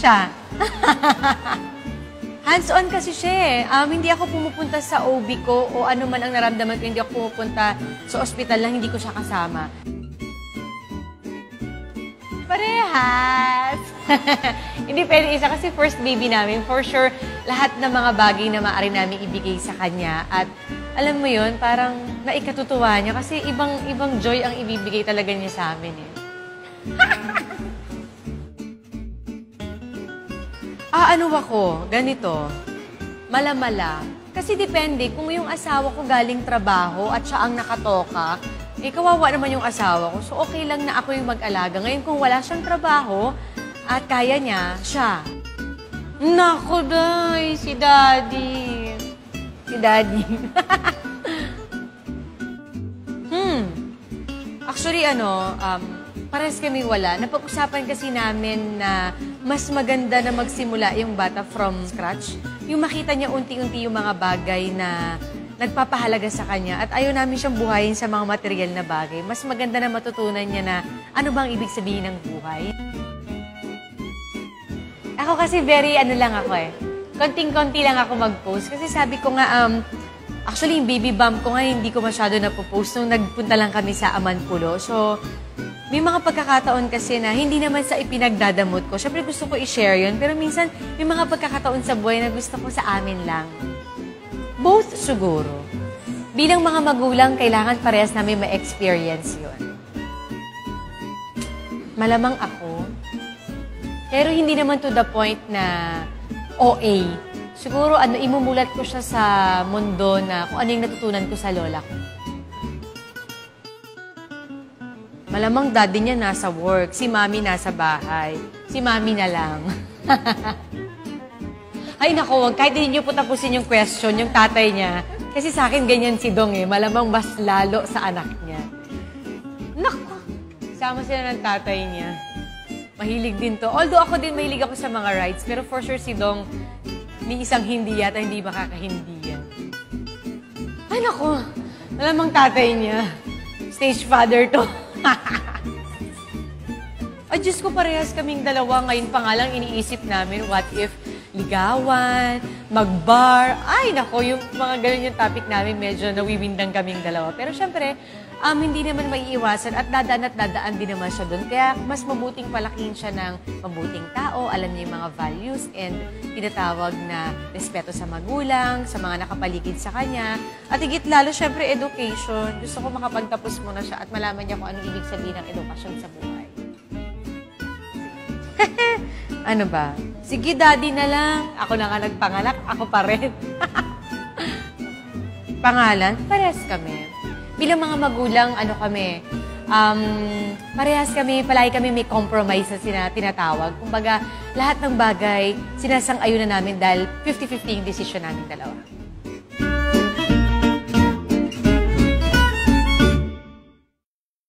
Siya. Hands-on kasi siya eh. Hindi ako pumupunta sa OB ko o ano man ang naramdaman ko, hindi ako pumupunta sa ospital lang, hindi ko siya kasama. Parehas! Hindi pwede isa kasi first baby namin. For sure, lahat ng mga bagay na maaari namin ibigay sa kanya. At alam mo yun, parang naikatutuwa niya kasi ibang joy ang ibibigay talaga niya sa amin eh. Ano ako? Ganito. Malamala. Kasi depende, kung yung asawa ko galing trabaho at siya ang nakatoka, kawawa naman yung asawa ko. So, okay lang na ako yung mag-alaga. Ngayon, kung wala siyang trabaho at kaya niya, siya. Naku, day, si Daddy. Si Daddy. Actually, parehas kami wala. Napag-usapan kasi namin na mas maganda na magsimula yung bata from scratch. Yung makita niya unti-unti yung mga bagay na nagpapahalaga sa kanya at ayaw namin siyang buhayin sa mga material na bagay. Mas maganda na matutunan niya na ano bang ibig sabihin ng buhay. Ako kasi very lang ako eh. Konting-konti lang ako mag-post. Kasi sabi ko nga, actually yung baby bump ko nga hindi ko masyado napopost nung nagpunta lang kami sa Amanpulo. So, may mga pagkakataon kasi na hindi naman sa ipinagdadamot ko. Siyempre gusto ko i-share yun. Pero minsan, may mga pagkakataon sa buhay na gusto ko sa amin lang. Both siguro. Bilang mga magulang, kailangan parehas namin ma-experience yun. Malamang ako. Pero hindi naman to the point na OA. Siguro imumulat ko siya sa mundo na kung ano yung natutunan ko sa lola ko. Malamang daddy niya nasa work, si mami nasa bahay. Si mami na lang. Ay nako, kahit hindi niyo po tapusin yung question, yung tatay niya. Kasi sa akin ganyan si Dong eh. Malamang mas lalo sa anak niya. Nako, sama sila ng tatay niya. Mahilig din to. Although ako din mahilig ako sa mga rides, pero for sure si Dong, ni isang hindi yata hindi makakahindi yan. Ay nako, malamang tatay niya. Stage father to. Ay, Diyos ko, parehas kaming dalawa. Ngayon pa nga lang iniisip namin, what if ligawan, mag-bar. Ay, nako, yung mga ganun yung topic namin, medyo nawiwindang kaming dalawa. Pero syempre, hindi naman maiiwasan at dadaan din naman siya doon. Kaya mas mabuting palakihin siya ng mabuting tao, alam niya yung mga values and tinatawag na respeto sa magulang, sa mga nakapaligid sa kanya. At higit lalo, syempre, education. Gusto ko makapagtapos muna siya at malaman niya kung anong ibig sabihin ng edukasyon sa buhay. Ano ba? Sige, daddy na lang. Ako na nga nagpanganak, ako pa rin. Pangalan? Parehas kami. Bilang mga magulang, parehas kami, palagi kami may compromise na tinatawag. Kumbaga, lahat ng bagay, sinasang-ayunan namin dahil 50-50 yung decision namin dalawa.